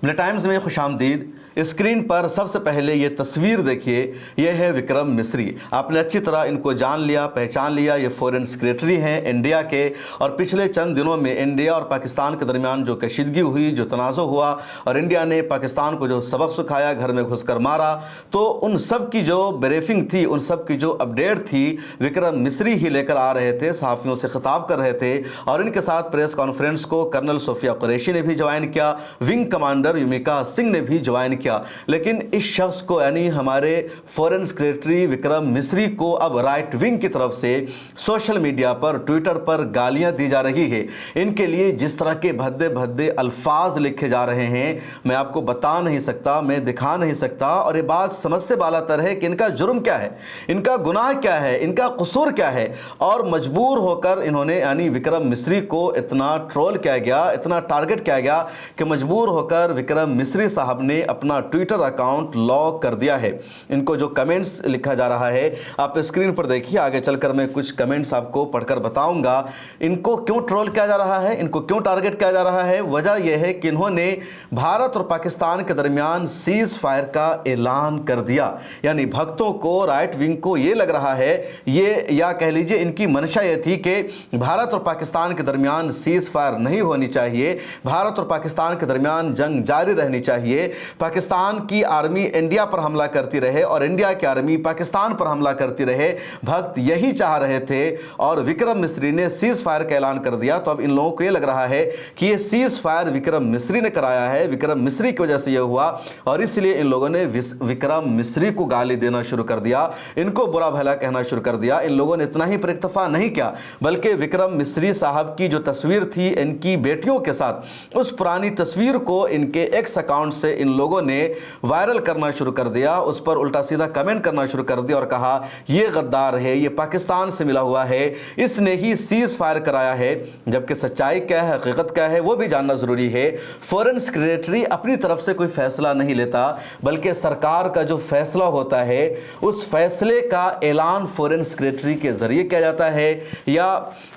मिले टाइम्स में खुशामदीद। स्क्रीन पर सबसे पहले ये तस्वीर देखिए, ये है विक्रम मिस्री। आपने अच्छी तरह इनको जान लिया, पहचान लिया। ये फॉरेन सेक्रेटरी हैं इंडिया के, और पिछले चंद दिनों में इंडिया और पाकिस्तान के दरमियान जो कशीदगी हुई, जो तनाज़ो हुआ और इंडिया ने पाकिस्तान को जो सबक सिखाया, घर में घुसकर मारा, तो उन सब की जो ब्रीफिंग थी, उन सब की जो अपडेट थी, विक्रम मिस्री ही लेकर आ रहे थे, सहाफ़ियों से खिताब कर रहे थे। और इनके साथ प्रेस कॉन्फ्रेंस को कर्नल सोफिया कुरैशी ने भी ज्वाइन किया, विंग कमांडर युमिका सिंह ने भी ज्वाइन किया। लेकिन इस शख्स को, यानी हमारे फॉरेन सेक्रेटरी विक्रम मिस्री को, अब राइट विंग की तरफ से सोशल मीडिया पर, ट्विटर पर गालियां दी जा रही है। इनके लिए जिस तरह के भद्दे भद्दे अल्फाज लिखे जा रहे हैं, मैं आपको बता नहीं सकता, मैं दिखा नहीं सकता। और ये बात समझ से बालातर है कि इनका जुर्म क्या है, इनका गुनाह क्या है, इनका कसूर क्या है। और मजबूर होकर इन्होंने, यानी विक्रम मिस्री को इतना ट्रोल किया गया, इतना टारगेट किया गया कि मजबूर होकर विक्रम मिस्री साहब ने अपना ट्विटर अकाउंट लॉक कर दिया है। इनको जो कमेंट्स लिखा जा रहा है आप स्क्रीन पर देखिए, आगे चलकर मैं कुछ कमेंट्स आपको पढ़कर बताऊंगा। इनको क्यों ट्रोल किया जा रहा है, इनको क्यों टारगेट किया जा रहा है। वजह यह है कि इन्होंने भारत और पाकिस्तान के दरमियान सीज फायर का ऐलान कर दिया। यानी भक्तों को, राइट विंग को ये लग रहा है, ये या कह लीजिए इनकी मंशा ये थी कि भारत और पाकिस्तान के दरमियान सीज फायर नहीं होनी चाहिए, भारत और पाकिस्तान के दरमियान जंग जारी रहनी चाहिए, पाकिस्तान की आर्मी इंडिया पर हमला करती रहे और इंडिया की आर्मी पाकिस्तान पर हमला करती रहे। भक्त यही चाह रहे थे और विक्रम मिस्री ने सीज फायर का ऐलान कर दिया। तो अब इन लोगों को ये लग रहा है कि ये सीज फायर विक्रम मिस्री ने कराया है, विक्रम मिस्री की वजह से यह हुआ, और इसलिए इन लोगों ने विक्रम मिस्री को गाली देना शुरू कर दिया, इनको बुरा भला कहना शुरू कर दिया। इन लोगों ने इतना ही पर इक्तफा नहीं किया, बल्कि विक्रम मिस्री साहब की जो तस्वीर थी इनकी बेटियों के साथ, उस पुरानी तस्वीर को इनके एक्स अकाउंट से इन लोगों ने वायरल करना शुरू कर दिया, उस पर उल्टा सीधा कमेंट करना शुरू कर दिया और कहा यह गद्दार है, यह पाकिस्तान से मिला हुआ है, इसने ही सीज फायर कराया है। जबकि सच्चाई क्या है, हकीकत क्या है, वो भी जानना जरूरी है। फॉरेन सेक्रेटरी अपनी तरफ से कोई फैसला नहीं लेता, बल्कि सरकार का जो फैसला होता है उस फैसले का ऐलान फॉरेन सेक्रेटरी के जरिए किया जाता है या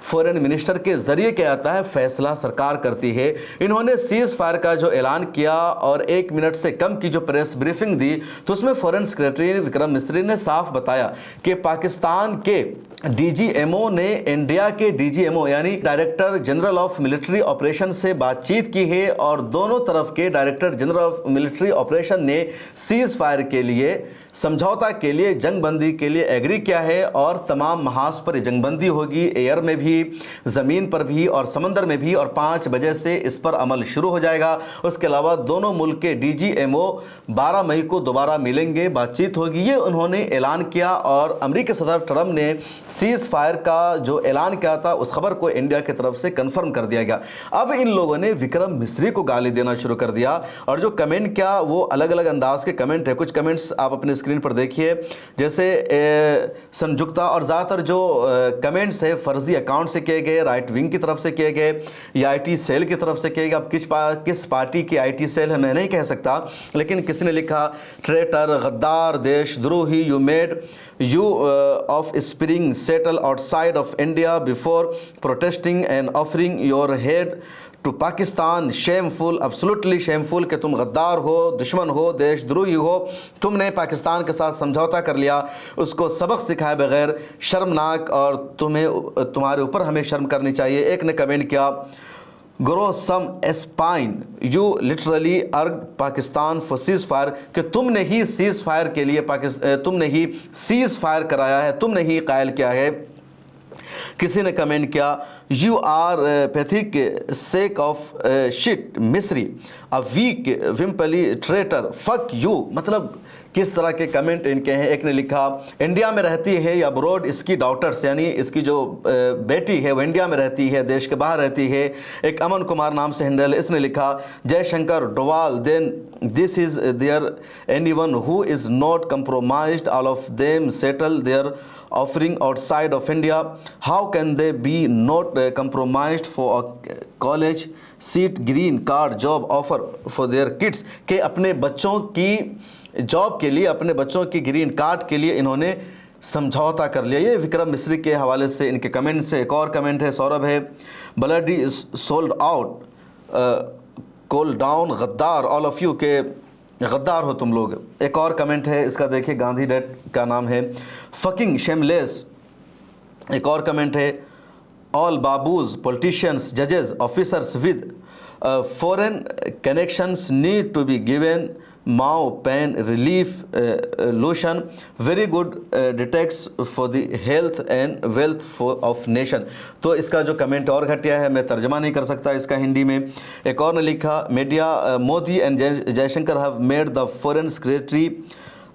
फॉरेन मिनिस्टर के जरिए किया जाता है, फैसला सरकार करती है। इन्होंने सीज फायर का जो ऐलान किया और 1 मिनट से कम की जो प्रेस ब्रीफिंग दी, तो उसमें फॉरेन सेक्रेटरी विक्रम मिस्री ने साफ बताया कि पाकिस्तान के डीजीएमओ ने इंडिया के डीजीएमओ यानी director general of military operation से बातचीत की है और दोनों तरफ के director general of military operation ने सीज फायर के लिए, समझौता के लिए, जंगबंदी के लिए एग्री किया है। और तमाम महाज पर जंगबंदी होगी, एयर में भी, ज़मीन पर भी और समंदर में भी, और 5 बजे से इस पर अमल शुरू हो जाएगा। उसके अलावा दोनों मुल्क के डीजीएमओ 12 मई को दोबारा मिलेंगे, बातचीत होगी, ये उन्होंने ऐलान किया। और अमेरिकी सदर ट्रंप ने सीज फायर का जो ऐलान किया था उस खबर को इंडिया की तरफ से कंफर्म कर दिया गया। अब इन लोगों ने विक्रम मिस्री को गाली देना शुरू कर दिया और जो कमेंट क्या, वो अलग अलग अंदाज के कमेंट है। कुछ कमेंट्स आप अपने स्क्रीन पर देखिए, जैसे संजुक्ता, और ज़्यादातर जो कमेंट्स है फर्जी अकाउंट से किए गए, राइट विंग की तरफ से किए गए या आईटी सेल की तरफ से किए गए। अब किस पार्टी की आईटी सेल है मैं नहीं कह सकता, लेकिन किसी ने लिखा ट्रेटर, गद्दार, देशद्रोही, you made you of spring settle outside of India before protesting and offering your head to Pakistan, shameful, absolutely shameful कि तुम गद्दार हो, दुश्मन हो, देशद्रोही हो, तुमने पाकिस्तान के साथ समझौता कर लिया, उसको सबक सिखाए बगैर, शर्मनाक, और तुम्हारे ऊपर हमें शर्म करनी चाहिए। एक ने कमेंट किया ग्रो सम एस्पाइन, यू लिटरली अर्ग पाकिस्तान फॉर सीज फायर, कि तुमने ही सीज फायर के लिए तुमने ही सीज फायर कराया है, तुमने ही कायल किया है। किसी ने कमेंट किया you are pathetic sack of shit Misri, a weak wimpy traitor, fuck you. मतलब किस तरह के कमेंट इनके हैं। एक ने लिखा इंडिया में रहती है या अब्रॉड इसकी डॉटर्स, यानी इसकी जो बेटी है वो इंडिया में रहती है, देश के बाहर रहती है। एक अमन कुमार नाम से हैंडल, इसने लिखा Jaishankar Doval, then this is there anyone who is not compromised, all of them settle there offering outside of India, how can they be not compromised for a college seat, green card, job offer for their kids, के अपने बच्चों की job के लिए, अपने बच्चों की green card के लिए इन्होंने समझौता कर लिया। ये विक्रम मिस्री के हवाले से इनके कमेंट से। एक और कमेंट है, सौरभ है, bloody sold out call down गद्दार ऑल ऑफ यू के गद्दार हो तुम लोग। एक और कमेंट है इसका देखिए, गांधी डेट का नाम है फकिंग शेमलेस। एक और कमेंट है ऑल बाबूज पॉलिटिशियंस जजेस officers with foreign connections need to be given Mao pain relief lotion very good detects for the health and wealth of nation. तो इसका जो कमेंट और घटिया है, मैं तर्जमा नहीं कर सकता इसका हिंदी में। एक और ने लिखा media Modi and Jaishankar have made the foreign secretary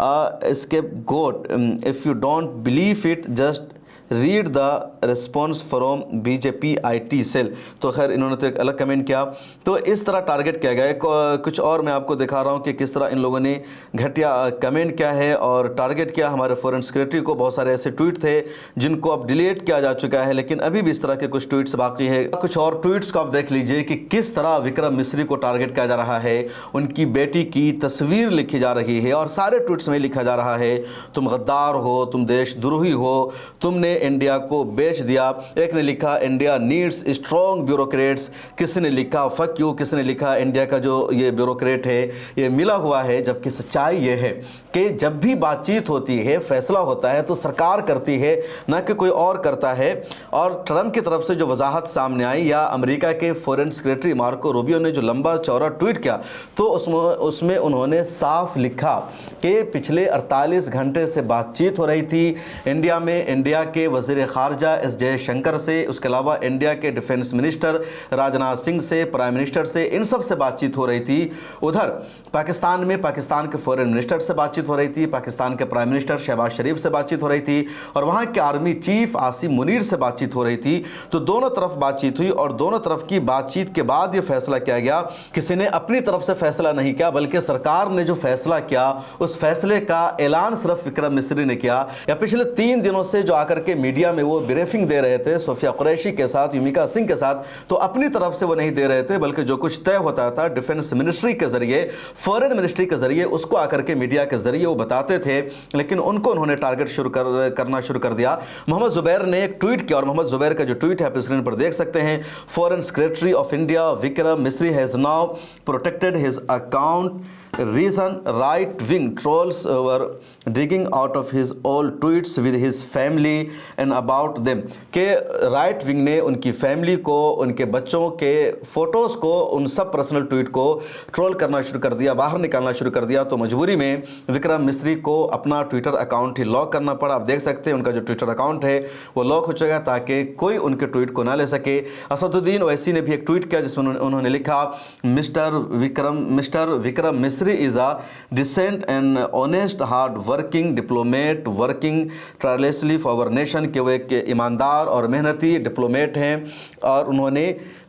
scapegoat, if you don't believe it just read the response from BJP IT cell. तो खैर इन्होंने तो एक अलग कमेंट किया। तो इस तरह टारगेट किया गया है। कुछ और मैं आपको दिखा रहा हूँ कि किस तरह इन लोगों ने घटिया कमेंट किया है और टारगेट किया हमारे फॉरेन सेक्रेटरी को। बहुत सारे ऐसे ट्वीट थे जिनको अब डिलीट किया जा चुका है, लेकिन अभी भी इस तरह के कुछ ट्वीट्स बाकी है। कुछ और ट्वीट्स को आप देख लीजिए कि किस तरह विक्रम मिस्री को टारगेट किया जा रहा है। उनकी बेटी की तस्वीर लिखी जा रही है और सारे ट्वीट्स में लिखा जा रहा है तुम गद्दार हो, तुम देशद्रोही हो, तुमने इंडिया को बेच दिया। एक ने लिखा इंडिया नीड्स स्ट्रॉन्ग ब्यूरोक्रेट्स, किसी ने लिखा फक यू, किसी ने लिखा इंडिया का जो ये ब्यूरोक्रेट है ये मिला हुआ है। जबकि सच्चाई ये है कि जब भी बातचीत होती है, फैसला होता है तो सरकार करती है, ना कि कोई और करता है। और ट्रंप की तरफ से जो वजाहत सामने आई या अमेरिका के फॉरेन सेक्रेटरी मार्को रूबियो ने जो लंबा चौड़ा ट्वीट किया, तो उसमें उन्होंने साफ लिखा कि पिछले 48 घंटे से बातचीत हो रही थी इंडिया में, इंडिया के वज़ीर ख़ारजा एस जयशंकर से, उसके अलावा इंडिया के डिफेंस मिनिस्टर राजनाथ सिंह से, प्राइम मिनिस्टर से, इन सब से बातचीत हो रही थी। उधर पाकिस्तान में पाकिस्तान के फॉरेन मिनिस्टर से बातचीत हो रही थी, पाकिस्तान के प्राइम मिनिस्टर शहबाज शरीफ से बातचीत हो रही थी और वहाँ के आर्मी चीफ आसिम मुनीर से बातचीत हो रही थी। तो दोनों तरफ बातचीत हुई और दोनों तरफ की बातचीत के बाद ये फैसला किया गया। किसी ने अपनी तरफ से फैसला नहीं किया, बल्कि सरकार ने जो फैसला किया उस फैसले का ऐलान सिर्फ विक्रम मिस्री ने किया। या पिछले 3 दिनों से जो आकर के मीडिया में वो ब्रीफिंग दे रहे थे सोफिया कुरैशी के साथ, युमिका सिंह के साथ, तो अपनी तरफ से वो नहीं दे रहे थे, बल्कि जो कुछ तय होता था डिफेंस मिनिस्ट्री के जरिए, फॉरेन मिनिस्ट्री के जरिए, उसको आकर के मीडिया के जरिए वो बताते थे। लेकिन उनको उन्होंने टारगेट करना शुरू कर दिया। मोहम्मद जुबैर ने एक ट्वीट किया और मोहम्मद जुबैर का जो ट्वीट है आप स्क्रीन पर देख सकते हैं। Foreign secretary of India Vikram Misri has now protected his account, reason right wing trolls were digging out of his old tweets with his family and about them। के राइट विंग ने उनकी फैमिली को, उनके बच्चों के फोटोज़ को, उन सब पर्सनल ट्वीट को ट्रोल करना शुरू कर दिया, बाहर निकालना शुरू कर दिया। तो मजबूरी में विक्रम मिस्री को अपना ट्विटर अकाउंट ही लॉक करना पड़ा। आप देख सकते हैं उनका जो ट्विटर अकाउंट है वो लॉक हो चुका ताकि कोई उनके ट्वीट को ना ले सके। असदुद्दीन ओवैसी ने भी एक ट्वीट किया जिसमें उन्होंने लिखा mister Vikram Misri is a decent and honest hard working diplomat working tirelessly for our nation। कि वो एक ईमानदार और मेहनती डिप्लोमेट हैं और उन्होंने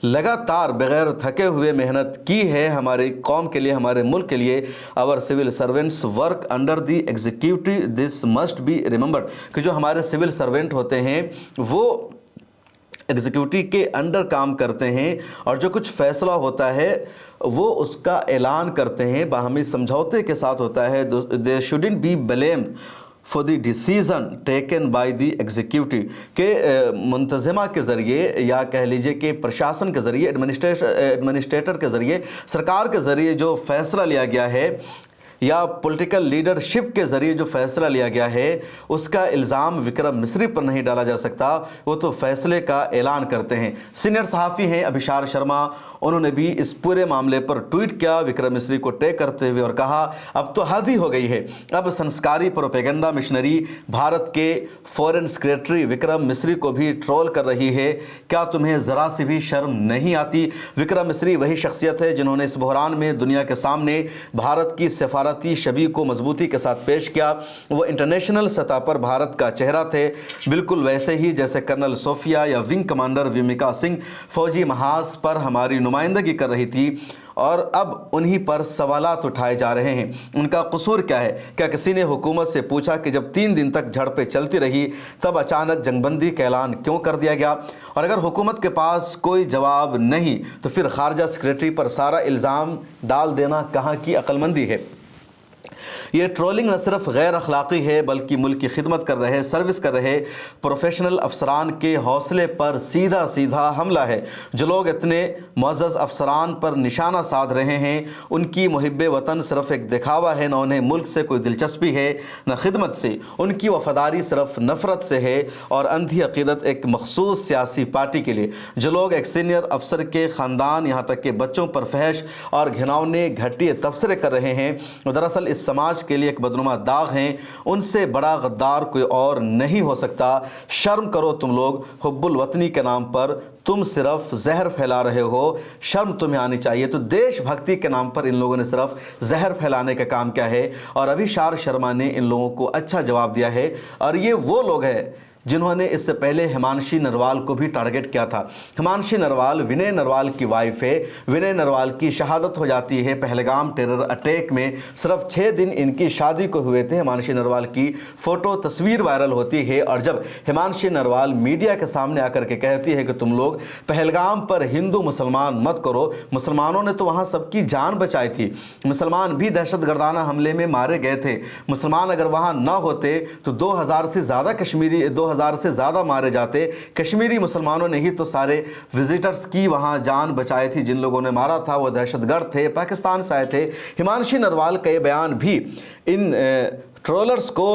लगातार बगैर थके हुए मेहनत की है हमारी कौम के लिए, हमारे मुल्क के लिए। Our civil servants work under the executive, this must be remembered. कि जो हमारे सिविल सर्वेंट होते हैं वो एग्जीक्यूटिव के अंडर काम करते हैं और जो कुछ फैसला होता है वो उसका ऐलान करते हैं, बाहमी समझौते के साथ होता है। दे shouldn't be blamed for the decision taken by the executive. के मुंतज़िमा के ज़रिए या कह लीजिए कि प्रशासन के ज़रिए, एडमिनिस्ट्रेटर के ज़रिए, सरकार के ज़रिए जो फैसला लिया गया है या पॉलिटिकल लीडरशिप के ज़रिए जो फैसला लिया गया है उसका इल्ज़ाम विक्रम मिस्री पर नहीं डाला जा सकता। वो तो फैसले का ऐलान करते हैं। सीनियर सहाफ़ी हैं अभिशार शर्मा, उन्होंने भी इस पूरे मामले पर ट्वीट किया विक्रम मिस्री को टैग करते हुए और कहा अब तो हद ही हो गई है। अब संस्कारी प्रोपेगेंडा मिशनरी भारत के फॉरेन सेक्रेटरी विक्रम मिस्री को भी ट्रोल कर रही है। क्या तुम्हें ज़रा सी भी शर्म नहीं आती? विक्रम मिस्री वही शख्सियत है जिन्होंने इस बहरान में दुनिया के सामने भारत की सफारती छवि को मजबूती के साथ पेश किया। वो इंटरनेशनल सतह पर भारत का चेहरा थे, बिल्कुल वैसे ही जैसे कर्नल सोफिया या विंग कमांडर युमिका सिंह फौजी महाज पर हमारी नुमाइंदगी कर रही थी और अब उन्हीं पर सवालात उठाए जा रहे हैं। उनका कसूर क्या है? क्या किसी ने हुकूमत से पूछा कि जब 3 दिन तक झड़पें चलती रही तब अचानक जंगबंदी का ऐलान क्यों कर दिया गया? और अगर हुकूमत के पास कोई जवाब नहीं तो फिर खारजा सेक्रेटरी पर सारा इल्ज़ाम डाल देना कहाँ की अक्लमंदी है? ये ट्रोलिंग न सिर्फ गैर अखलाकी है बल्कि मुल्क की खिदमत कर रहे, सर्विस कर रहे प्रोफेशनल अफसरान के हौसले पर सीधा सीधा हमला है। जो लोग इतने मुअज़्ज़ज़ अफसरान पर निशाना साध रहे हैं उनकी मुहिब्बे वतन सिर्फ एक दिखावा है, न उन्हें मुल्क से कोई दिलचस्पी है न खिदमत से। उनकी वफादारी सिर्फ नफ़रत से है और अंधी अक़ीदत एक मखसूस सियासी पार्टी के लिए। जो लोग एक सीनियर अफसर के ख़ानदान यहाँ तक के बच्चों पर फहश और घिनौने घटिया तबसरे कर रहे हैं वो दरअसल इस समाज के लिए एक बदनुमा दाग हैं। उनसे बड़ा गद्दार कोई और नहीं हो सकता। शर्म करो तुम लोग, हुब्बुल वतनी के नाम पर तुम सिर्फ जहर फैला रहे हो, शर्म तुम्हें आनी चाहिए। तो देशभक्ति के नाम पर इन लोगों ने सिर्फ जहर फैलाने का काम किया है और अभिशार शर्मा ने इन लोगों को अच्छा जवाब दिया है। और ये वो लोग हैं जिन्होंने इससे पहले हिमांशी नरवाल को भी टारगेट किया था। हिमांशी नरवाल विनय नरवाल की वाइफ है। विनय नरवाल की शहादत हो जाती है पहलगाम टेरर अटैक में। सिर्फ 6 दिन इनकी शादी को हुए थे। हिमांशी नरवाल की फ़ोटो तस्वीर वायरल होती है और जब हिमांशी नरवाल मीडिया के सामने आकर के कहती है कि तुम लोग पहलगाम पर हिंदू मुसलमान मत करो, मुसलमानों ने तो वहाँ सबकी जान बचाई थी, मुसलमान भी दहशतगर्दाना हमले में मारे गए थे, मुसलमान अगर वहाँ ना होते तो 2000 से ज़्यादा कश्मीरी 2000 से ज़्यादा मारे जाते। कश्मीरी मुसलमानों ने ही तो सारे विजिटर्स की वहाँ जान बचाई थी। जिन लोगों ने मारा था वो दहशतगर्द थे, पाकिस्तान से आए थे। हिमांशी नरवाल का ये बयान भी इन ट्रोलर्स को,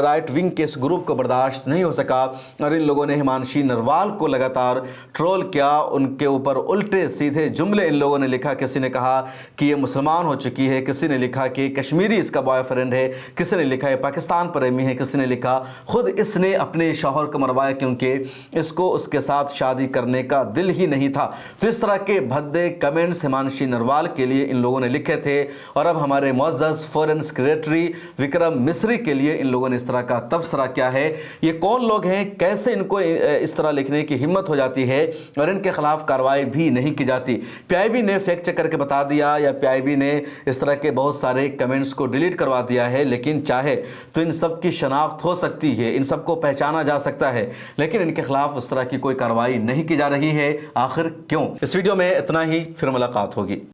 राइट विंग के इस ग्रुप को बर्दाश्त नहीं हो सका और इन लोगों ने हिमांशी नरवाल को लगातार ट्रोल किया। उनके ऊपर उल्टे सीधे जुमले इन लोगों ने लिखा। किसी ने कहा कि ये मुसलमान हो चुकी है, किसी ने लिखा कि कश्मीरी इसका बॉयफ्रेंड है, किसी ने लिखा है पाकिस्तान प्रेमी है, किसी ने लिखा खुद इसने अपने शौहर को मरवाया क्योंकि इसको उसके साथ शादी करने का दिल ही नहीं था। तो इस तरह के भद्दे कमेंट्स हिमांशी नरवाल के लिए इन लोगों ने लिखे थे और अब हमारे मुअज़्ज़ज़ फॉरेन सेक्रेटरी विक्रम मिस्री के लिए इन लोगों ने इस तरह का तबसरा किया है। ये कौन लोग हैं, कैसे इनको इस तरह लिखने की हिम्मत हो जाती है और इनके खिलाफ कार्रवाई भी नहीं की जाती। पीआईबी ने फैक्ट चेक करके बता दिया या पीआईबी ने इस तरह के बहुत सारे कमेंट्स को डिलीट करवा दिया है, लेकिन चाहे तो इन सब की शनाख्त हो सकती है, इन सबको पहचाना जा सकता है, लेकिन इनके खिलाफ उस तरह की कोई कार्रवाई नहीं की जा रही है। आखिर क्यों? इस वीडियो में इतना ही, फिर मुलाकात होगी।